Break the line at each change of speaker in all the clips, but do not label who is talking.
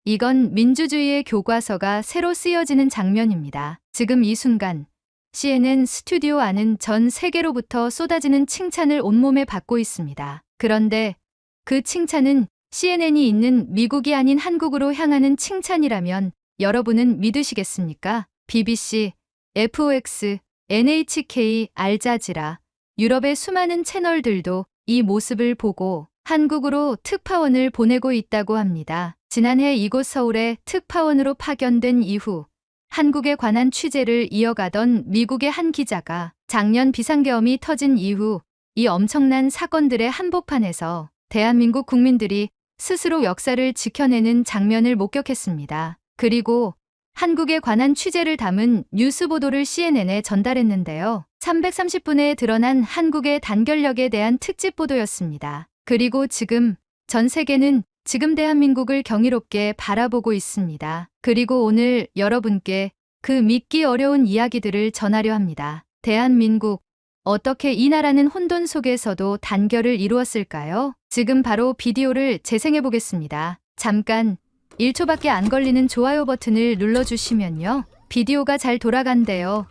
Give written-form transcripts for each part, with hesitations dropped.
이건 민주주의의 교과서가 새로 쓰여지는 장면입니다. 지금 이 순간 CNN 스튜디오 안은 전 세계로부터 쏟아지는 칭찬을 온몸에 받고 있습니다. 그런데 그 칭찬은 CNN이 있는 미국이 아닌 한국으로 향하는 칭찬이라면 여러분은 믿으시겠습니까? BBC, FOX, NHK, 알자지라, 유럽의 수많은 채널들도 이 모습을 보고 한국으로 특파원을 보내고 있다고 합니다. 지난해 이곳 서울에 특파원으로 파견된 이후 한국에 관한 취재를 이어가던 미국의 한 기자가 작년 비상계엄이 터진 이후 이 엄청난 사건들의 한복판에서 대한민국 국민들이 스스로 역사를 지켜내는 장면을 목격했습니다. 그리고 한국에 관한 취재를 담은 뉴스 보도를 CNN에 전달했는데요. 330분에 드러난 한국의 단결력에 대한 특집 보도였습니다. 그리고 지금 전 세계는 지금 대한민국을 경이롭게 바라보고 있습니다. 그리고 오늘 여러분께 그 믿기 어려운 이야기들을 전하려 합니다. 대한민국, 어떻게 이 나라는 혼돈 속에서도 단결을 이루었을까요? 지금 바로 비디오를 재생해 보겠습니다. 잠깐 1초밖에 안 걸리는 좋아요 버튼을 눌러주시면요. 비디오가 잘 돌아간대요.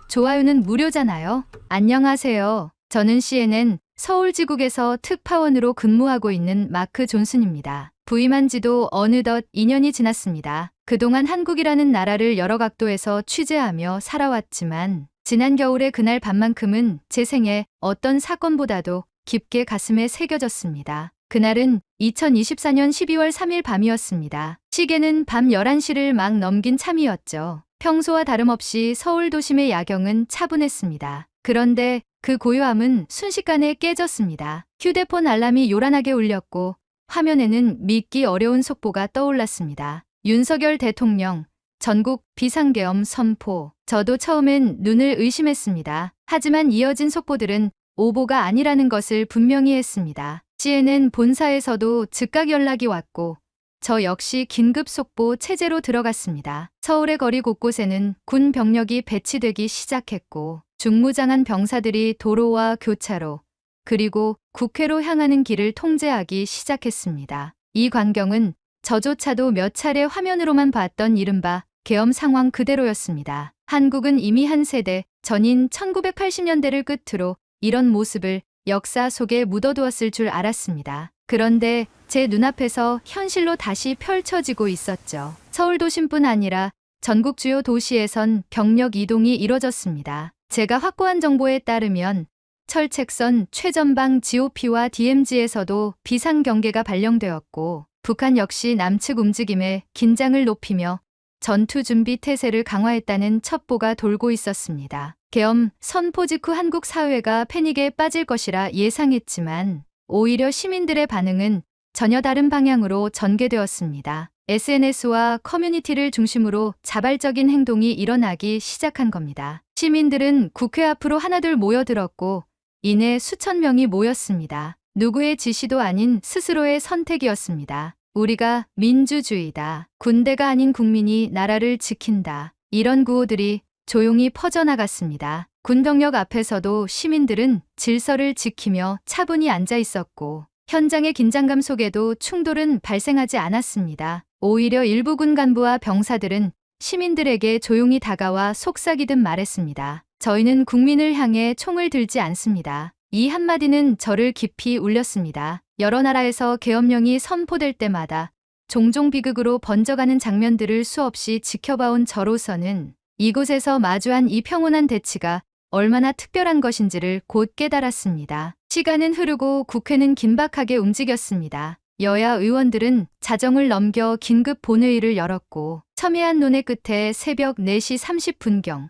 좋아요는 무료잖아요. 안녕하세요. 저는 CNN 서울지국에서 특파원으로 근무하고 있는 마크 존슨입니다. 부임한 지도 어느덧 2년이 지났습니다. 그동안 한국이라는 나라를 여러 각도에서 취재하며 살아왔지만 지난 겨울의 그날 밤만큼은 제 생에 어떤 사건보다도 깊게 가슴에 새겨졌습니다. 그날은 2024년 12월 3일 밤이었습니다. 시계는 밤 11시를 막 넘긴 참이었죠. 평소와 다름없이 서울 도심의 야경은 차분했습니다. 그런데 그 고요함은 순식간에 깨졌습니다. 휴대폰 알람이 요란하게 울렸고 화면에는 믿기 어려운 속보가 떠올랐습니다. 윤석열 대통령, 전국 비상계엄 선포. 저도 처음엔 눈을 의심했습니다. 하지만 이어진 속보들은 오보가 아니라는 것을 분명히 했습니다. CNN 본사에서도 즉각 연락이 왔고 저 역시 긴급 속보 체제로 들어갔습니다. 서울의 거리 곳곳에는 군 병력이 배치되기 시작했고 중무장한 병사들이 도로와 교차로 그리고 국회로 향하는 길을 통제하기 시작했습니다. 이 광경은 저조차도 몇 차례 화면으로만 봤던 이른바 계엄 상황 그대로였습니다. 한국은 이미 한 세대 전인 1980년대를 끝으로 이런 모습을 역사 속에 묻어두었을 줄 알았습니다. 그런데 제 눈앞에서 현실로 다시 펼쳐지고 있었죠. 서울 도심뿐 아니라 전국 주요 도시에선 병력 이동이 이뤄졌습니다. 제가 확보한 정보에 따르면 철책선, 최전방 GOP와 DMZ에서도 비상경계가 발령되었고 북한 역시 남측 움직임에 긴장을 높이며 전투 준비 태세를 강화했다는 첩보가 돌고 있었습니다. 계엄 선포 직후 한국 사회가 패닉에 빠질 것이라 예상했지만 오히려 시민들의 반응은 전혀 다른 방향으로 전개되었습니다. SNS와 커뮤니티를 중심으로 자발적인 행동이 일어나기 시작한 겁니다. 시민들은 국회 앞으로 하나둘 모여들었고 이내 수천 명이 모였습니다. 누구의 지시도 아닌 스스로의 선택이었습니다. 우리가 민주주의다. 군대가 아닌 국민이 나라를 지킨다. 이런 구호들이 조용히 퍼져나갔습니다. 군병력 앞에서도 시민들은 질서를 지키며 차분히 앉아 있었고 현장의 긴장감 속에도 충돌은 발생하지 않았습니다. 오히려 일부 군 간부와 병사들은 시민들에게 조용히 다가와 속삭이듯 말했습니다. 저희는 국민을 향해 총을 들지 않습니다. 이 한마디는 저를 깊이 울렸습니다. 여러 나라에서 계엄령이 선포될 때마다 종종 비극으로 번져가는 장면들을 수없이 지켜봐온 저로서는 이곳에서 마주한 이 평온한 대치가 얼마나 특별한 것인지를 곧 깨달았습니다. 시간은 흐르고 국회는 긴박하게 움직였습니다. 여야 의원들은 자정을 넘겨 긴급 본회의를 열었고 첨예한 논의 끝에 새벽 4시 30분경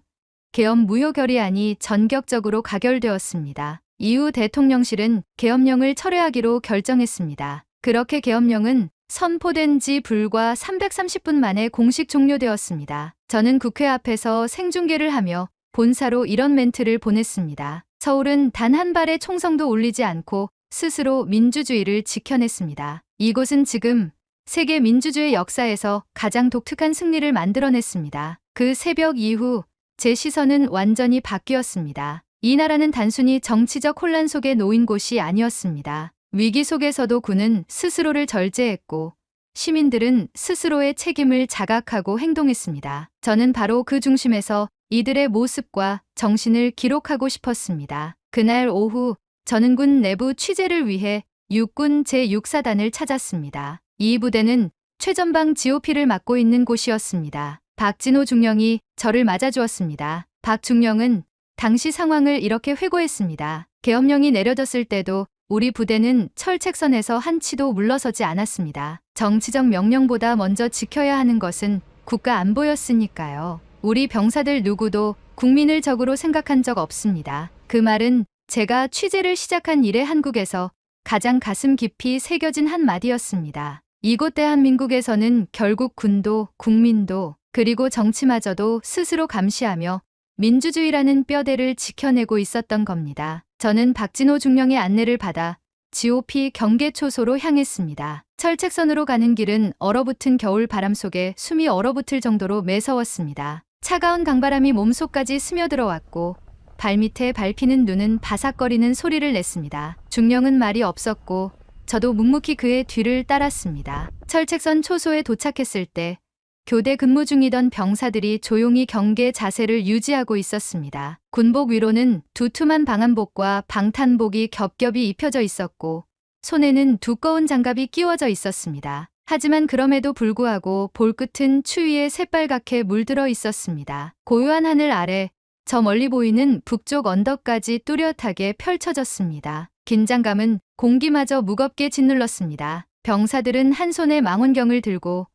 계엄 무효 결의안이 전격적으로 가결되었습니다. 이후 대통령실은 계엄령을 철회하기로 결정했습니다. 그렇게 계엄령은 선포된 지 불과 330분 만에 공식 종료되었습니다. 저는 국회 앞에서 생중계를 하며 본사로 이런 멘트를 보냈습니다. 서울은 단 한 발의 총성도 울리지 않고 스스로 민주주의를 지켜냈습니다. 이곳은 지금 세계 민주주의 역사에서 가장 독특한 승리를 만들어냈습니다. 그 새벽 이후 제 시선은 완전히 바뀌었습니다. 이 나라는 단순히 정치적 혼란 속에 놓인 곳이 아니었습니다. 위기 속에서도 군은 스스로를 절제했고 시민들은 스스로의 책임을 자각하고 행동했습니다. 저는 바로 그 중심에서 이들의 모습과 정신을 기록하고 싶었습니다. 그날 오후 저는 군 내부 취재를 위해 육군 제6사단을 찾았습니다. 이 부대는 최전방 GOP를 맡고 있는 곳이었습니다. 박진호 중령이 저를 맞아주었습니다. 박 중령은 당시 상황을 이렇게 회고했습니다. 계엄령이 내려졌을 때도 우리 부대는 철책선에서 한 치도 물러서지 않았습니다. 정치적 명령보다 먼저 지켜야 하는 것은 국가 안보였으니까요. 우리 병사들 누구도 국민을 적으로 생각한 적 없습니다. 그 말은 제가 취재를 시작한 이래 한국에서 가장 가슴 깊이 새겨진 한마디였습니다. 이곳 대한민국에서는 결국 군도 국민도 그리고 정치마저도 스스로 감시하며 민주주의라는 뼈대를 지켜내고 있었던 겁니다. 저는 박진호 중령의 안내를 받아 GOP 경계 초소로 향했습니다. 철책선으로 가는 길은 얼어붙은 겨울 바람 속에 숨이 얼어붙을 정도로 매서웠습니다. 차가운 강바람이 몸속까지 스며들어왔고 발밑에 밟히는 눈은 바삭거리는 소리를 냈습니다. 중령은 말이 없었고 저도 묵묵히 그의 뒤를 따랐습니다. 철책선 초소에 도착했을 때 교대 근무 중이던 병사들이 조용히 경계 자세를 유지하고 있었습니다. 군복 위로는 두툼한 방한복과 방탄복이 겹겹이 입혀져 있었고 손에는 두꺼운 장갑이 끼워져 있었습니다. 하지만 그럼에도 불구하고 볼끝은 추위에 새빨갛게 물들어 있었습니다. 고요한 하늘 아래 저 멀리 보이는 북쪽 언덕까지 뚜렷하게 펼쳐졌습니다. 긴장감은 공기마저 무겁게 짓눌렀습니다. 병사들은 한 손에 망원경을 들고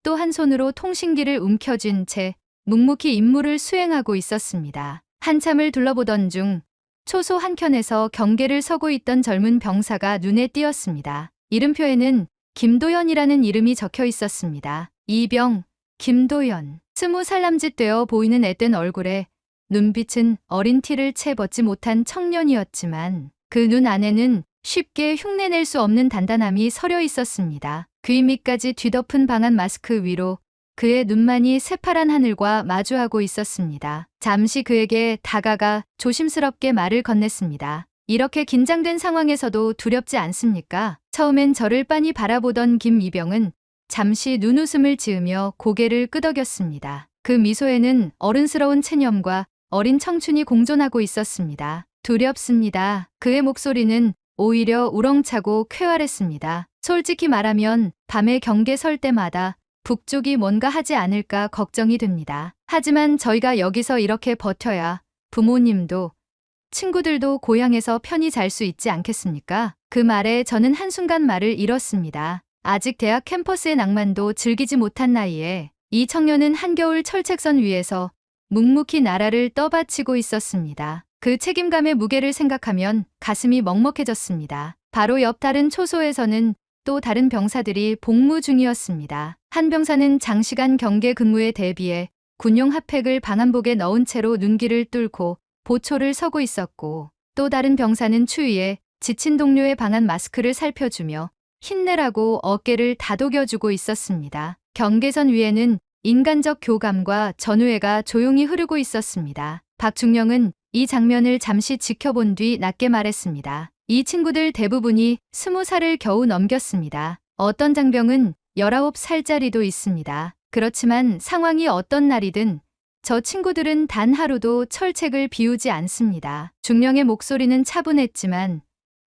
또 한 손으로 통신기를 움켜쥔 채 묵묵히 임무를 수행하고 있었습니다. 한참을 둘러보던 중 초소 한켠에서 경계를 서고 있던 젊은 병사가 눈에 띄었습니다. 이름표에는 김도연이라는 이름이 적혀 있었습니다. 이병, 김도연. 20살 남짓 되어 보이는 앳된 얼굴에 눈빛은 어린 티를 채 벗지 못한 청년이었지만 그 눈 안에는 쉽게 흉내낼 수 없는 단단함이 서려 있었습니다. 귀 밑까지 뒤덮은 방한 마스크 위로 그의 눈만이 새파란 하늘과 마주하고 있었습니다. 잠시 그에게 다가가 조심스럽게 말을 건넸습니다. 이렇게 긴장된 상황에서도 두렵지 않습니까? 처음엔 저를 빤히 바라보던 김이병은 잠시 눈웃음을 지으며 고개를 끄덕였습니다. 그 미소에는 어른스러운 체념과 어린 청춘이 공존하고 있었습니다. 두렵습니다. 그의 목소리는 오히려 우렁차고 쾌활했습니다. 솔직히 말하면 밤에 경계 설 때마다 북쪽이 뭔가 하지 않을까 걱정이 됩니다. 하지만 저희가 여기서 이렇게 버텨야 부모님도 친구들도 고향에서 편히 잘 수 있지 않겠습니까? 그 말에 저는 한순간 말을 잃었습니다. 아직 대학 캠퍼스의 낭만도 즐기지 못한 나이에 이 청년은 한겨울 철책선 위에서 묵묵히 나라를 떠받치고 있었습니다. 그 책임감의 무게를 생각하면 가슴이 먹먹해졌습니다. 바로 옆 다른 초소에서는 또 다른 병사들이 복무 중이었습니다. 한 병사는 장시간 경계 근무에 대비해 군용 핫팩을 방한복에 넣은 채로 눈길을 뚫고 보초를 서고 있었고 또 다른 병사는 추위에 지친 동료의 방한 마스크를 살펴주며 힘내라고 어깨를 다독여주고 있었습니다. 경계선 위에는 인간적 교감과 전우애가 조용히 흐르고 있었습니다. 박 중령은 이 장면을 잠시 지켜본 뒤 낮게 말했습니다. 이 친구들 대부분이 20살을 겨우 넘겼습니다. 어떤 장병은 19살짜리도 있습니다. 그렇지만 상황이 어떤 날이든 저 친구들은 단 하루도 철책을 비우지 않습니다. 중령의 목소리는 차분했지만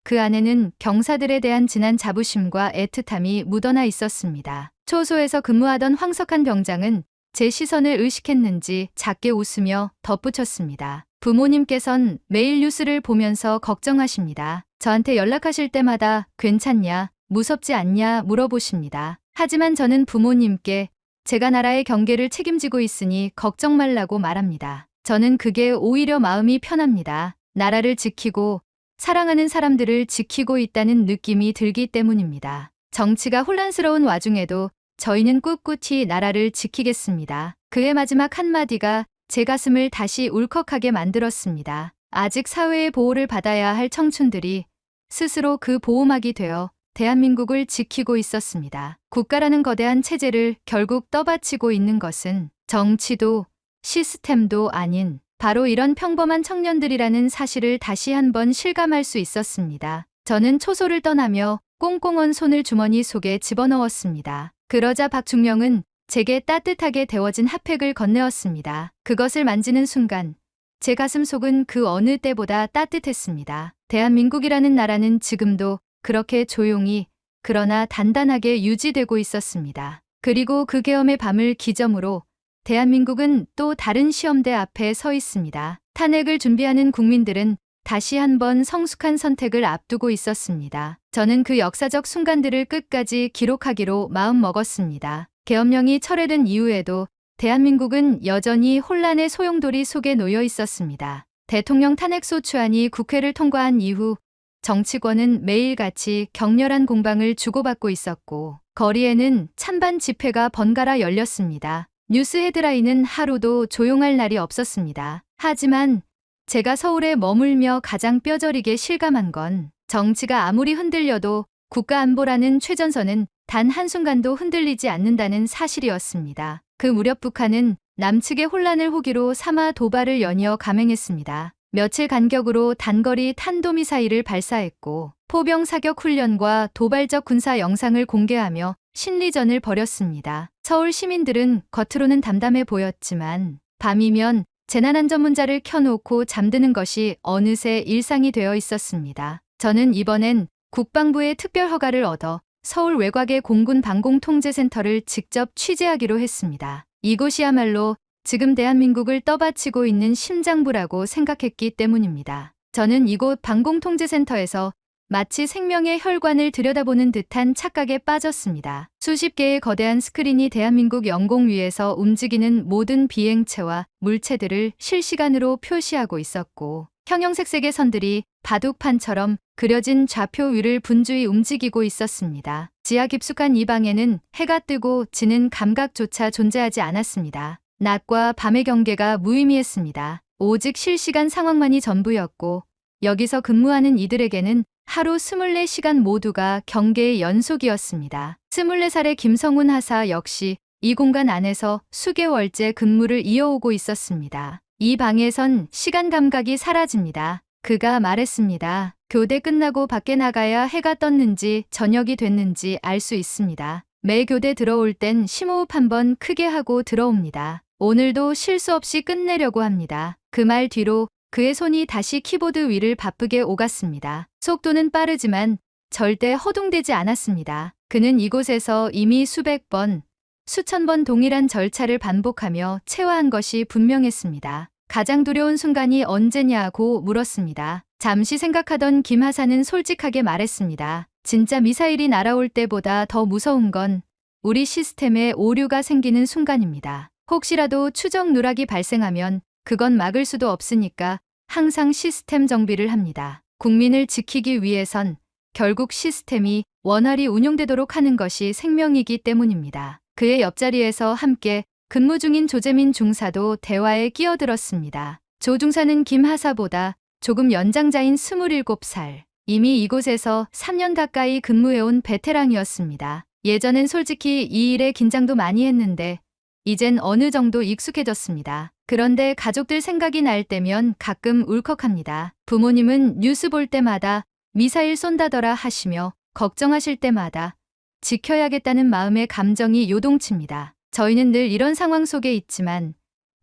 그 안에는 병사들에 대한 진한 자부심과 애틋함이 묻어나 있었습니다. 초소에서 근무하던 황석한 병장은 제 시선을 의식했는지 작게 웃으며 덧붙였습니다. 부모님께선 매일 뉴스를 보면서 걱정하십니다. 저한테 연락하실 때마다 괜찮냐, 무섭지 않냐 물어보십니다. 하지만 저는 부모님께 제가 나라의 경계를 책임지고 있으니 걱정 말라고 말합니다. 저는 그게 오히려 마음이 편합니다. 나라를 지키고 사랑하는 사람들을 지키고 있다는 느낌이 들기 때문입니다. 정치가 혼란스러운 와중에도 저희는 꿋꿋이 나라를 지키겠습니다. 그의 마지막 한마디가 제 가슴을 다시 울컥하게 만들었습니다. 아직 사회의 보호를 받아야 할 청춘들이 스스로 그 보호막이 되어 대한민국을 지키고 있었습니다. 국가라는 거대한 체제를 결국 떠받치고 있는 것은 정치도 시스템도 아닌 바로 이런 평범한 청년들이라는 사실을 다시 한번 실감할 수 있었습니다. 저는 초소를 떠나며 꽁꽁 언 손을 주머니 속에 집어넣었습니다. 그러자 박중령은 제게 따뜻하게 데워진 핫팩을 건네었습니다. 그것을 만지는 순간 제 가슴 속은 그 어느 때보다 따뜻했습니다. 대한민국이라는 나라는 지금도 그렇게 조용히 그러나 단단하게 유지되고 있었습니다. 그리고 그 계엄의 밤을 기점으로 대한민국은 또 다른 시험대 앞에 서 있습니다. 탄핵을 준비하는 국민들은 다시 한번 성숙한 선택을 앞두고 있었습니다. 저는 그 역사적 순간들을 끝까지 기록하기로 마음먹었습니다. 계엄령이 철회된 이후에도 대한민국은 여전히 혼란의 소용돌이 속에 놓여 있었습니다. 대통령 탄핵소추안이 국회를 통과한 이후 정치권은 매일같이 격렬한 공방을 주고받고 있었고 거리에는 찬반 집회가 번갈아 열렸습니다. 뉴스 헤드라인은 하루도 조용할 날이 없었습니다. 하지만 제가 서울에 머물며 가장 뼈저리게 실감한 건 정치가 아무리 흔들려도 국가안보라는 최전선은 단 한순간도 흔들리지 않는다는 사실이었습니다. 그 무렵 북한은 남측의 혼란을 호기로 삼아 도발을 연이어 감행했습니다. 며칠 간격으로 단거리 탄도미사일을 발사했고 포병 사격 훈련과 도발적 군사 영상을 공개하며 심리전을 벌였습니다. 서울 시민들은 겉으로는 담담해 보였지만 밤이면 재난안전문자를 켜놓고 잠드는 것이 어느새 일상이 되어 있었습니다. 저는 이번엔 국방부의 특별 허가를 얻어 서울 외곽의 공군 방공통제센터를 직접 취재하기로 했습니다. 이곳이야말로 지금 대한민국을 떠받치고 있는 심장부라고 생각했기 때문입니다. 저는 이곳 방공통제센터에서 마치 생명의 혈관을 들여다보는 듯한 착각에 빠졌습니다. 수십 개의 거대한 스크린이 대한민국 영공 위에서 움직이는 모든 비행체와 물체들을 실시간으로 표시하고 있었고 형형색색의 선들이 바둑판처럼 그려진 좌표 위를 분주히 움직이고 있었습니다. 지하 깊숙한 이 방에는 해가 뜨고 지는 감각조차 존재하지 않았습니다. 낮과 밤의 경계가 무의미했습니다. 오직 실시간 상황만이 전부였고 여기서 근무하는 이들에게는 하루 24시간 모두가 경계의 연속이었습니다. 24살의 김성훈 하사 역시 이 공간 안에서 수개월째 근무를 이어오고 있었습니다. 이 방에선 시간 감각이 사라집니다. 그가 말했습니다. 교대 끝나고 밖에 나가야 해가 떴는지 저녁이 됐는지 알 수 있습니다. 매 교대 들어올 땐 심호흡 한번 크게 하고 들어옵니다. 오늘도 실수 없이 끝내려고 합니다. 그 말 뒤로 그의 손이 다시 키보드 위를 바쁘게 오갔습니다. 속도는 빠르지만 절대 허둥대지 않았습니다. 그는 이곳에서 이미 수백 번, 수천 번 동일한 절차를 반복하며 체화한 것이 분명했습니다. 가장 두려운 순간이 언제냐고 물었습니다. 잠시 생각하던 김 하사는 솔직하게 말했습니다. 진짜 미사일이 날아올 때보다 더 무서운 건 우리 시스템에 오류가 생기는 순간입니다. 혹시라도 추적 누락이 발생하면 그건 막을 수도 없으니까 항상 시스템 정비를 합니다. 국민을 지키기 위해선 결국 시스템이 원활히 운용되도록 하는 것이 생명이기 때문입니다. 그의 옆자리에서 함께 근무 중인 조재민 중사도 대화에 끼어들었습니다. 조 중사는 김 하사보다 조금 연장자인 27살. 이미 이곳에서 3년 가까이 근무해온 베테랑이었습니다. 예전엔 솔직히 이 일에 긴장도 많이 했는데 이젠 어느 정도 익숙해졌습니다. 그런데 가족들 생각이 날 때면 가끔 울컥합니다. 부모님은 뉴스 볼 때마다 미사일 쏜다더라 하시며 걱정하실 때마다 지켜야겠다는 마음의 감정이 요동칩니다. 저희는 늘 이런 상황 속에 있지만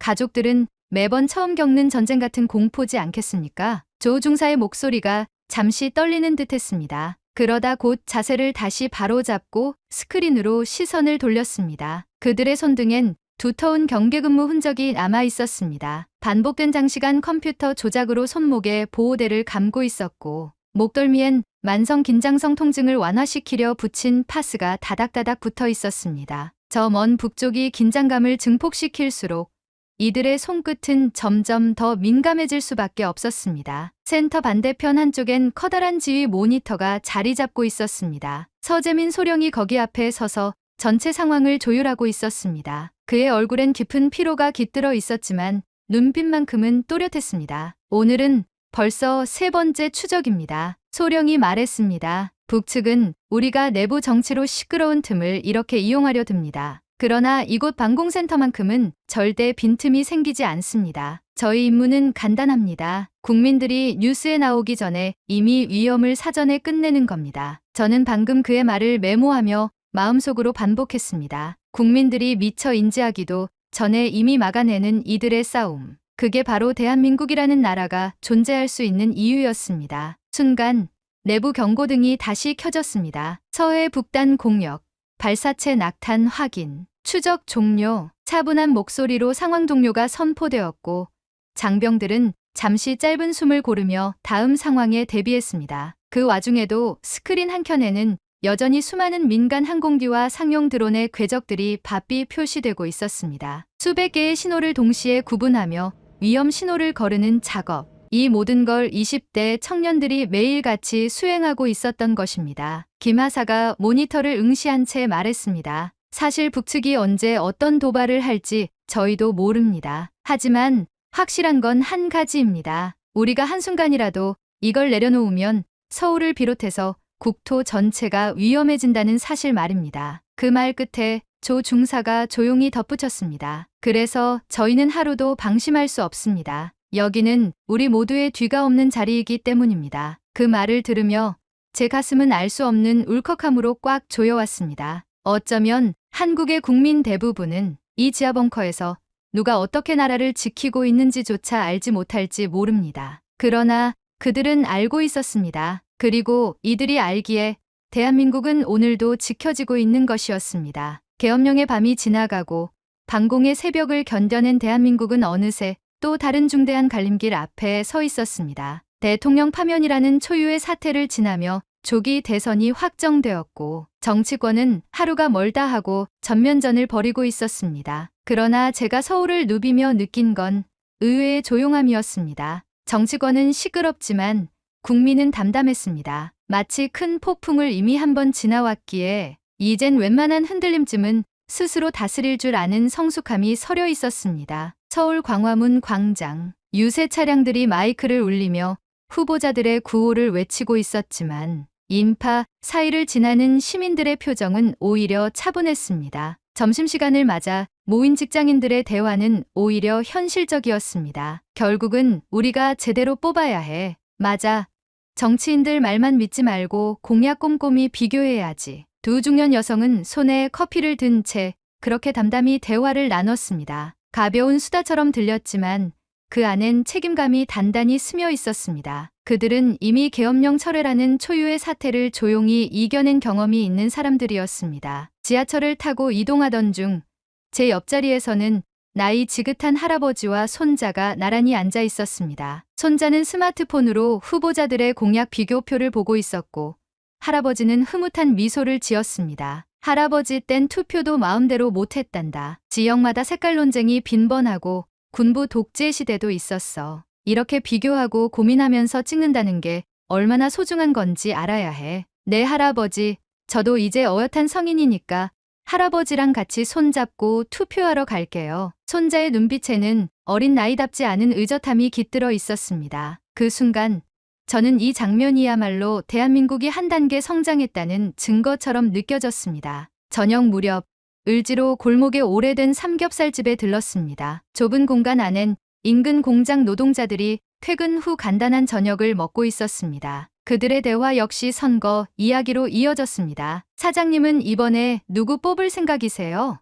가족들은 매번 처음 겪는 전쟁 같은 공포지 않겠습니까? 조 중사의 목소리가 잠시 떨리는 듯했습니다. 그러다 곧 자세를 다시 바로잡고 스크린으로 시선을 돌렸습니다. 그들의 손등엔 두터운 경계근무 흔적이 남아 있었습니다. 반복된 장시간 컴퓨터 조작으로 손목에 보호대를 감고 있었고 목덜미엔 만성 긴장성 통증을 완화시키려 붙인 파스가 다닥다닥 붙어 있었습니다. 저 먼 북쪽이 긴장감을 증폭시킬수록 이들의 손끝은 점점 더 민감해질 수밖에 없었습니다. 센터 반대편 한쪽엔 커다란 지휘 모니터가 자리 잡고 있었습니다. 서재민 소령이 거기 앞에 서서 전체 상황을 조율하고 있었습니다. 그의 얼굴엔 깊은 피로가 깃들어 있었지만 눈빛만큼은 또렷했습니다. 오늘은 벌써 세 번째 추적입니다. 소령이 말했습니다. 북측은 우리가 내부 정치로 시끄러운 틈을 이렇게 이용하려 듭니다. 그러나 이곳 방공센터만큼은 절대 빈틈이 생기지 않습니다. 저희 임무는 간단합니다. 국민들이 뉴스에 나오기 전에 이미 위험을 사전에 끝내는 겁니다. 저는 방금 그의 말을 메모하며 마음속으로 반복했습니다. 국민들이 미처 인지하기도 전에 이미 막아내는 이들의 싸움. 그게 바로 대한민국이라는 나라가 존재할 수 있는 이유였습니다. 순간 내부 경고등이 다시 켜졌습니다. 서해 북단 공격, 발사체 낙탄 확인, 추적 종료, 차분한 목소리로 상황 종료가 선포되었고 장병들은 잠시 짧은 숨을 고르며 다음 상황에 대비했습니다. 그 와중에도 스크린 한켠에는 여전히 수많은 민간 항공기와 상용 드론의 궤적들이 바삐 표시되고 있었습니다. 수백 개의 신호를 동시에 구분하며 위험 신호를 거르는 작업. 이 모든 걸 20대 청년들이 매일같이 수행하고 있었던 것입니다. 김 하사가 모니터를 응시한 채 말했습니다. 사실 북측이 언제 어떤 도발을 할지 저희도 모릅니다. 하지만 확실한 건 한 가지입니다. 우리가 한순간이라도 이걸 내려놓으면 서울을 비롯해서 국토 전체가 위험해진다는 사실 말입니다. 그 말 끝에 조 중사가 조용히 덧붙였습니다. 그래서 저희는 하루도 방심할 수 없습니다. 여기는 우리 모두의 뒤가 없는 자리이기 때문입니다. 그 말을 들으며 제 가슴은 알 수 없는 울컥함으로 꽉 조여왔습니다. 어쩌면 한국의 국민 대부분은 이 지하 벙커에서 누가 어떻게 나라를 지키고 있는지조차 알지 못할지 모릅니다. 그러나 그들은 알고 있었습니다. 그리고 이들이 알기에 대한민국은 오늘도 지켜지고 있는 것이었습니다. 계엄령의 밤이 지나가고 반공의 새벽을 견뎌낸 대한민국은 어느새 또 다른 중대한 갈림길 앞에 서 있었습니다. 대통령 파면이라는 초유의 사태를 지나며 조기 대선이 확정되었고 정치권은 하루가 멀다 하고 전면전을 벌이고 있었습니다. 그러나 제가 서울을 누비며 느낀 건 의외의 조용함이었습니다. 정치권은 시끄럽지만 국민은 담담했습니다. 마치 큰 폭풍을 이미 한번 지나왔기에 이젠 웬만한 흔들림쯤은 스스로 다스릴 줄 아는 성숙함이 서려 있었습니다. 서울 광화문 광장, 유세 차량들이 마이크를 울리며 후보자들의 구호를 외치고 있었지만 인파 사이를 지나는 시민들의 표정은 오히려 차분했습니다. 점심시간을 맞아 모인 직장인들의 대화는 오히려 현실적이었습니다. 결국은 우리가 제대로 뽑아야 해. 맞아. 정치인들 말만 믿지 말고 공약 꼼꼼히 비교해야지. 두 중년 여성은 손에 커피를 든 채 그렇게 담담히 대화를 나눴습니다. 가벼운 수다처럼 들렸지만 그 안엔 책임감이 단단히 스며 있었습니다. 그들은 이미 계엄령 철회라는 초유의 사태를 조용히 이겨낸 경험이 있는 사람들이었습니다. 지하철을 타고 이동하던 중 제 옆자리에서는 나이 지긋한 할아버지와 손자가 나란히 앉아 있었습니다. 손자는 스마트폰으로 후보자들의 공약 비교표를 보고 있었고 할아버지는 흐뭇한 미소를 지었습니다. 할아버지 땐 투표도 마음대로 못했단다. 지역마다 색깔 논쟁이 빈번하고 군부 독재 시대도 있었어. 이렇게 비교하고 고민하면서 찍는다는 게 얼마나 소중한 건지 알아야 해. 네 할아버지, 저도 이제 어엿한 성인이니까 할아버지랑 같이 손잡고 투표하러 갈게요. 손자의 눈빛에는 어린 나이답지 않은 의젓함이 깃들어 있었습니다. 그 순간 저는 이 장면이야말로 대한민국이 한 단계 성장했다는 증거처럼 느껴졌습니다. 저녁 무렵 을지로 골목의 오래된 삼겹살집에 들렀습니다. 좁은 공간 안엔 인근 공장 노동자들이 퇴근 후 간단한 저녁을 먹고 있었습니다. 그들의 대화 역시 선거 이야기로 이어졌습니다. 사장님은 이번에 누구 뽑을 생각이세요?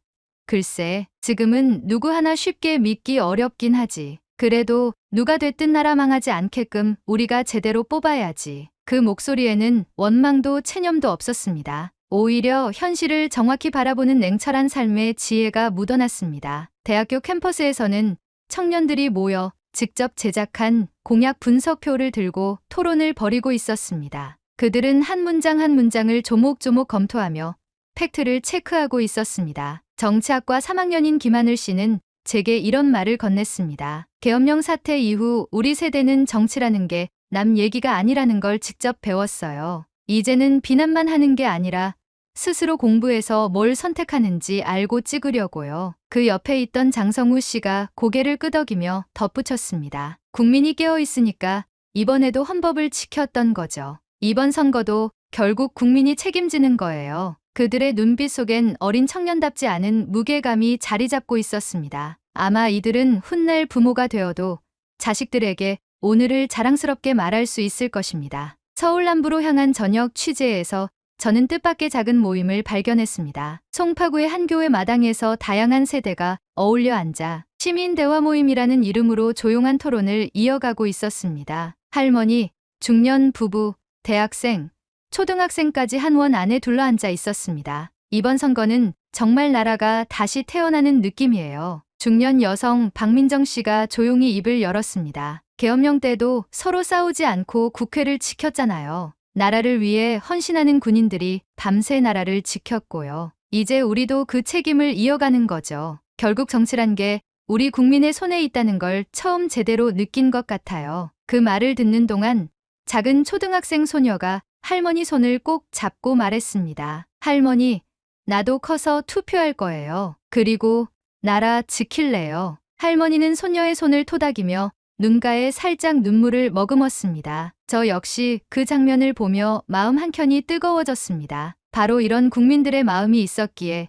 글쎄, 지금은 누구 하나 쉽게 믿기 어렵긴 하지. 그래도 누가 됐든 나라 망하지 않게끔 우리가 제대로 뽑아야지. 그 목소리에는 원망도 체념도 없었습니다. 오히려 현실을 정확히 바라보는 냉철한 삶의 지혜가 묻어났습니다. 대학교 캠퍼스에서는 청년들이 모여 직접 제작한 공약 분석표를 들고 토론을 벌이고 있었습니다. 그들은 한 문장 한 문장을 조목조목 검토하며 팩트를 체크하고 있었습니다. 정치학과 3학년인 김하늘 씨는 제게 이런 말을 건넸습니다. 계엄령 사태 이후 우리 세대는 정치라는 게 남 얘기가 아니라는 걸 직접 배웠어요. 이제는 비난만 하는 게 아니라 스스로 공부해서 뭘 선택하는지 알고 찍으려고요. 그 옆에 있던 장성우 씨가 고개를 끄덕이며 덧붙였습니다. 국민이 깨어있으니까 이번에도 헌법을 지켰던 거죠. 이번 선거도 결국 국민이 책임지는 거예요. 그들의 눈빛 속엔 어린 청년답지 않은 무게감이 자리 잡고 있었습니다. 아마 이들은 훗날 부모가 되어도 자식들에게 오늘을 자랑스럽게 말할 수 있을 것입니다. 서울 남부로 향한 저녁 취재에서 저는 뜻밖의 작은 모임을 발견했습니다. 송파구의 한 교회 마당에서 다양한 세대가 어울려 앉아 시민 대화 모임이라는 이름으로 조용한 토론을 이어가고 있었습니다. 할머니, 중년 부부, 대학생, 초등학생까지 한 원 안에 둘러앉아 있었습니다. 이번 선거는 정말 나라가 다시 태어나는 느낌이에요. 중년 여성 박민정 씨가 조용히 입을 열었습니다. 계엄령 때도 서로 싸우지 않고 국회를 지켰잖아요. 나라를 위해 헌신하는 군인들이 밤새 나라를 지켰고요. 이제 우리도 그 책임을 이어가는 거죠. 결국 정치란 게 우리 국민의 손에 있다는 걸 처음 제대로 느낀 것 같아요. 그 말을 듣는 동안 작은 초등학생 소녀가 할머니 손을 꼭 잡고 말했습니다. 할머니, 나도 커서 투표할 거예요. 그리고 나라 지킬래요. 할머니는 소녀의 손을 토닥이며 눈가에 살짝 눈물을 머금었습니다. 저 역시 그 장면을 보며 마음 한켠이 뜨거워졌습니다. 바로 이런 국민들의 마음이 있었기에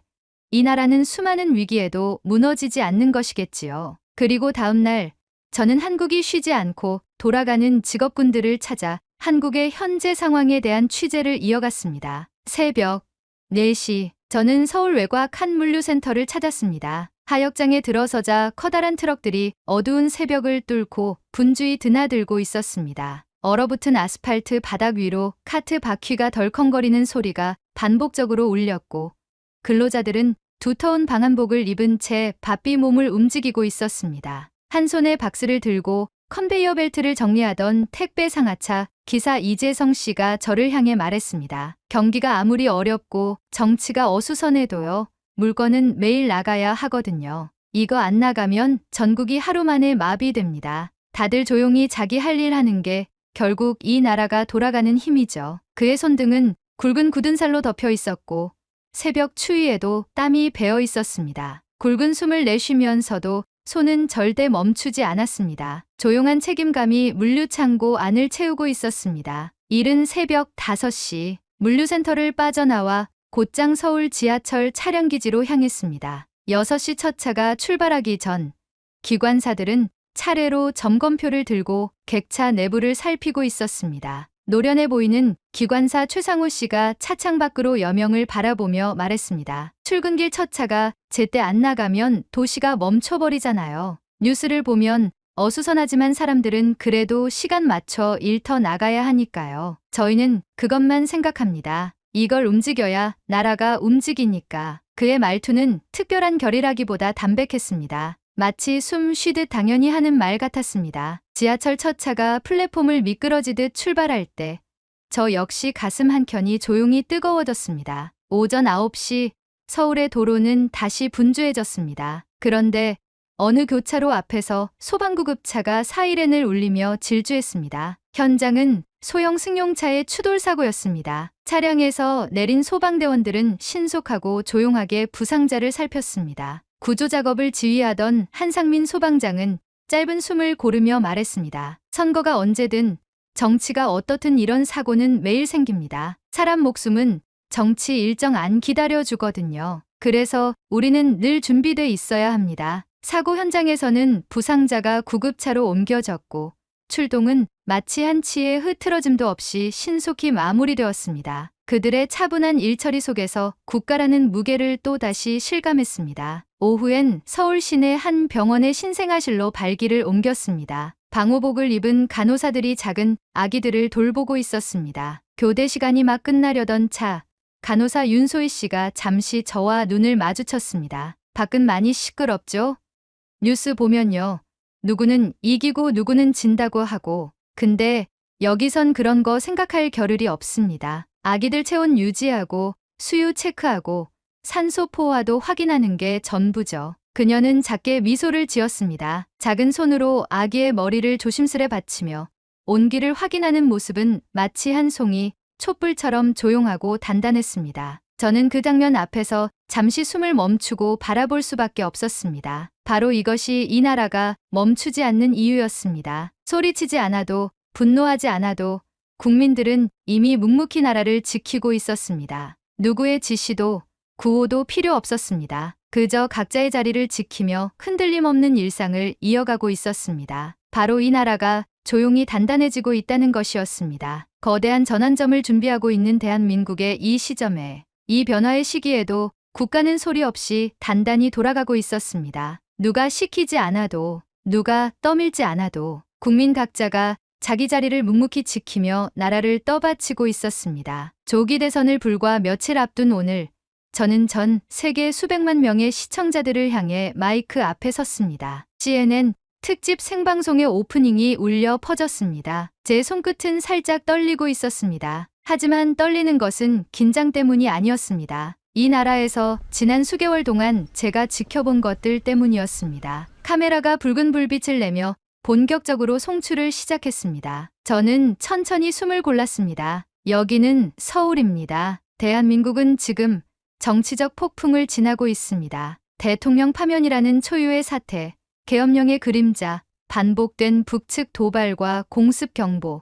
이 나라는 수많은 위기에도 무너지지 않는 것이겠지요. 그리고 다음 날 저는 한국이 쉬지 않고 돌아가는 직업군들을 찾아 한국의 현재 상황에 대한 취재를 이어갔습니다. 새벽 4시 저는 서울 외곽 한 물류센터를 찾았습니다. 하역장에 들어서자 커다란 트럭들이 어두운 새벽을 뚫고 분주히 드나들고 있었습니다. 얼어붙은 아스팔트 바닥 위로 카트 바퀴가 덜컹거리는 소리가 반복적으로 울렸고 근로자들은 두터운 방한복을 입은 채 바삐 몸을 움직이고 있었습니다. 한 손에 박스를 들고 컨베이어 벨트를 정리하던 택배 상하차 기사 이재성 씨가 저를 향해 말했습니다. 경기가 아무리 어렵고 정치가 어수선해도요. 물건은 매일 나가야 하거든요. 이거 안 나가면 전국이 하루 만에 마비됩니다. 다들 조용히 자기 할 일 하는 게 결국 이 나라가 돌아가는 힘이죠. 그의 손등은 굵은 굳은 살로 덮여 있었고 새벽 추위에도 땀이 배어 있었습니다. 굵은 숨을 내쉬면서도 손은 절대 멈추지 않았습니다. 조용한 책임감이 물류창고 안을 채우고 있었습니다. 이른 새벽 5시 물류센터를 빠져나와 곧장 서울 지하철 차량기지로 향했습니다. 6시 첫 차가 출발하기 전 기관사들은 차례로 점검표를 들고 객차 내부를 살피고 있었습니다. 노련해 보이는 기관사 최상호 씨가 차창 밖으로 여명을 바라보며 말했습니다. 출근길 첫 차가 제때 안 나가면 도시가 멈춰버리잖아요. 뉴스를 보면 어수선하지만 사람들은 그래도 시간 맞춰 일터 나가야 하니까요. 저희는 그것만 생각합니다. 이걸 움직여야 나라가 움직이니까. 그의 말투는 특별한 결이라기보다 담백했습니다. 마치 숨 쉬듯 당연히 하는 말 같았습니다. 지하철 첫 차가 플랫폼을 미끄러지듯 출발할 때 저 역시 가슴 한켠이 조용히 뜨거워졌습니다. 오전 9시 서울의 도로는 다시 분주해졌습니다. 그런데 어느 교차로 앞에서 소방구급차가 사이렌을 울리며 질주했습니다. 현장은 소형 승용차의 추돌 사고였습니다. 차량에서 내린 소방대원들은 신속하고 조용하게 부상자를 살폈습니다. 구조 작업을 지휘하던 한상민 소방장은 짧은 숨을 고르며 말했습니다. 선거가 언제든 정치가 어떻든 이런 사고는 매일 생깁니다. 사람 목숨은 정치 일정 안 기다려주거든요. 그래서 우리는 늘 준비돼 있어야 합니다. 사고 현장에서는 부상자가 구급차로 옮겨졌고 출동은 마치 한치의 흐트러짐도 없이 신속히 마무리되었습니다. 그들의 차분한 일처리 속에서 국가라는 무게를 또다시 실감했습니다. 오후엔 서울 시내 한 병원의 신생아실로 발기를 옮겼습니다. 방호복을 입은 간호사들이 작은 아기들을 돌보고 있었습니다. 교대 시간이 막 끝나려던 차, 간호사 윤소희 씨가 잠시 저와 눈을 마주쳤습니다. 밖은 많이 시끄럽죠? 뉴스 보면요. 누구는 이기고 누구는 진다고 하고, 근데 여기선 그런 거 생각할 겨를이 없습니다. 아기들 체온 유지하고 수유 체크하고 산소 포화도 확인하는 게 전부죠. 그녀는 작게 미소를 지었습니다. 작은 손으로 아기의 머리를 조심스레 받치며 온기를 확인하는 모습은 마치 한 송이 촛불처럼 조용하고 단단했습니다. 저는 그 장면 앞에서 잠시 숨을 멈추고 바라볼 수밖에 없었습니다. 바로 이것이 이 나라가 멈추지 않는 이유였습니다. 소리치지 않아도 분노하지 않아도 국민들은 이미 묵묵히 나라를 지키고 있었습니다. 누구의 지시도 구호도 필요 없었습니다. 그저 각자의 자리를 지키며 흔들림 없는 일상을 이어가고 있었습니다. 바로 이 나라가 조용히 단단해지고 있다는 것이었습니다. 거대한 전환점을 준비하고 있는 대한민국의 이 시점에 이 변화의 시기에도 국가는 소리 없이 단단히 돌아가고 있었습니다. 누가 시키지 않아도, 누가 떠밀지 않아도 국민 각자가 자기 자리를 묵묵히 지키며 나라를 떠받치고 있었습니다. 조기 대선을 불과 며칠 앞둔 오늘, 저는 전 세계 수백만 명의 시청자들을 향해 마이크 앞에 섰습니다. CNN 특집 생방송의 오프닝이 울려 퍼졌습니다. 제 손끝은 살짝 떨리고 있었습니다. 하지만 떨리는 것은 긴장 때문이 아니었습니다. 이 나라에서 지난 수개월 동안 제가 지켜본 것들 때문이었습니다. 카메라가 붉은 불빛을 내며 본격적으로 송출을 시작했습니다. 저는 천천히 숨을 골랐습니다. 여기는 서울입니다. 대한민국은 지금 정치적 폭풍을 지나고 있습니다. 대통령 파면이라는 초유의 사태, 계엄령의 그림자, 반복된 북측 도발과 공습 경보,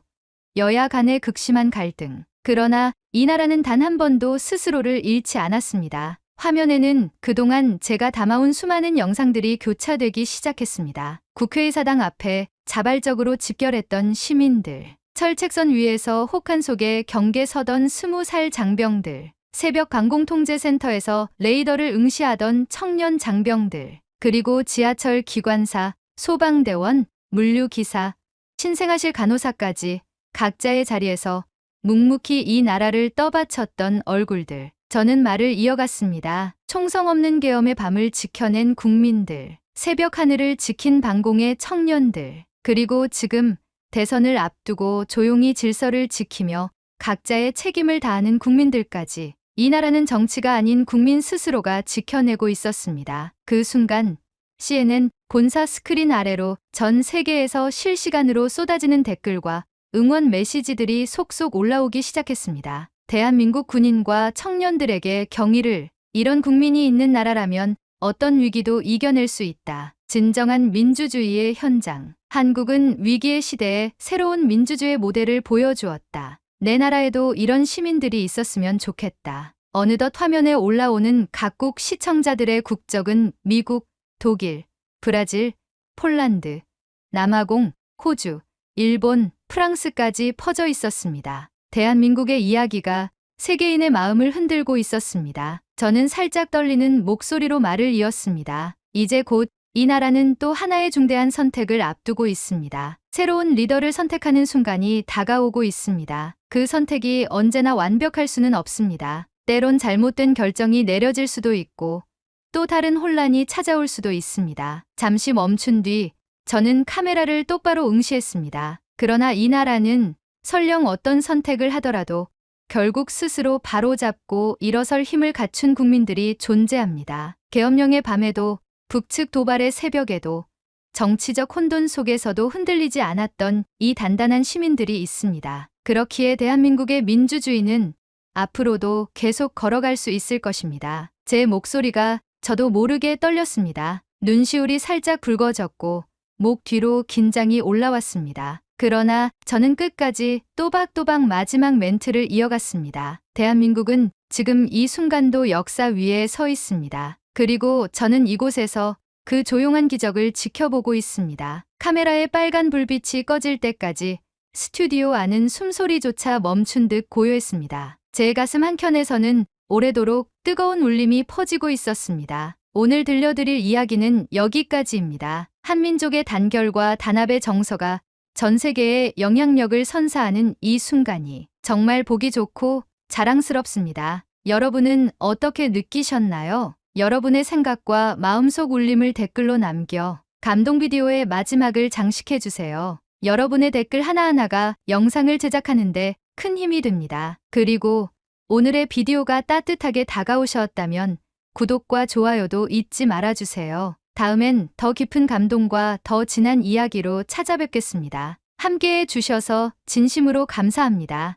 여야 간의 극심한 갈등. 그러나 이 나라는 단 한 번도 스스로를 잃지 않았습니다. 화면에는 그동안 제가 담아온 수많은 영상들이 교차되기 시작했습니다. 국회의사당 앞에 자발적으로 집결했던 시민들, 철책선 위에서 혹한 속에 경계 서던 20살 장병들, 새벽 방공통제센터에서 레이더를 응시하던 청년 장병들, 그리고 지하철 기관사, 소방대원, 물류기사, 신생아실 간호사까지 각자의 자리에서 묵묵히 이 나라를 떠받쳤던 얼굴들. 저는 말을 이어갔습니다. 총성 없는 계엄의 밤을 지켜낸 국민들, 새벽 하늘을 지킨 방공의 청년들, 그리고 지금 대선을 앞두고 조용히 질서를 지키며 각자의 책임을 다하는 국민들까지. 이 나라는 정치가 아닌 국민 스스로가 지켜내고 있었습니다. 그 순간 CNN 본사 스크린 아래로 전 세계에서 실시간으로 쏟아지는 댓글과 응원 메시지들이 속속 올라오기 시작했습니다. 대한민국 군인과 청년들에게 경의를, 이런 국민이 있는 나라라면 어떤 위기도 이겨낼 수 있다. 진정한 민주주의의 현장. 한국은 위기의 시대에 새로운 민주주의 모델을 보여주었다. 내 나라에도 이런 시민들이 있었으면 좋겠다. 어느덧 화면에 올라오는 각국 시청자들의 국적은 미국, 독일, 브라질, 폴란드, 남아공, 호주, 일본, 프랑스까지 퍼져 있었습니다. 대한민국의 이야기가 세계인의 마음을 흔들고 있었습니다. 저는 살짝 떨리는 목소리로 말을 이었습니다. 이제 곧 이 나라는 또 하나의 중대한 선택을 앞두고 있습니다. 새로운 리더를 선택하는 순간이 다가오고 있습니다. 그 선택이 언제나 완벽할 수는 없습니다. 때론 잘못된 결정이 내려질 수도 있고 또 다른 혼란이 찾아올 수도 있습니다. 잠시 멈춘 뒤 저는 카메라를 똑바로 응시했습니다. 그러나 이 나라는 설령 어떤 선택을 하더라도 결국 스스로 바로잡고 일어설 힘을 갖춘 국민들이 존재합니다. 계엄령의 밤에도 북측 도발의 새벽에도 정치적 혼돈 속에서도 흔들리지 않았던 이 단단한 시민들이 있습니다. 그렇기에 대한민국의 민주주의는 앞으로도 계속 걸어갈 수 있을 것입니다. 제 목소리가 저도 모르게 떨렸습니다. 눈시울이 살짝 붉어졌고 목 뒤로 긴장이 올라왔습니다. 그러나 저는 끝까지 또박또박 마지막 멘트를 이어갔습니다. 대한민국은 지금 이 순간도 역사 위에 서 있습니다. 그리고 저는 이곳에서 그 조용한 기적을 지켜보고 있습니다. 카메라의 빨간 불빛이 꺼질 때까지 스튜디오 안은 숨소리조차 멈춘 듯 고요했습니다. 제 가슴 한켠에서는 오래도록 뜨거운 울림이 퍼지고 있었습니다. 오늘 들려드릴 이야기는 여기까지입니다. 한민족의 단결과 단합의 정서가 전 세계에 영향력을 선사하는 이 순간이 정말 보기 좋고 자랑스럽습니다. 여러분은 어떻게 느끼셨나요? 여러분의 생각과 마음속 울림을 댓글로 남겨 감동 비디오의 마지막을 장식해주세요. 여러분의 댓글 하나하나가 영상을 제작하는데 큰 힘이 됩니다. 그리고 오늘의 비디오가 따뜻하게 다가오셨다면 구독과 좋아요도 잊지 말아주세요. 다음엔 더 깊은 감동과 더 진한 이야기로 찾아뵙겠습니다. 함께해 주셔서 진심으로 감사합니다.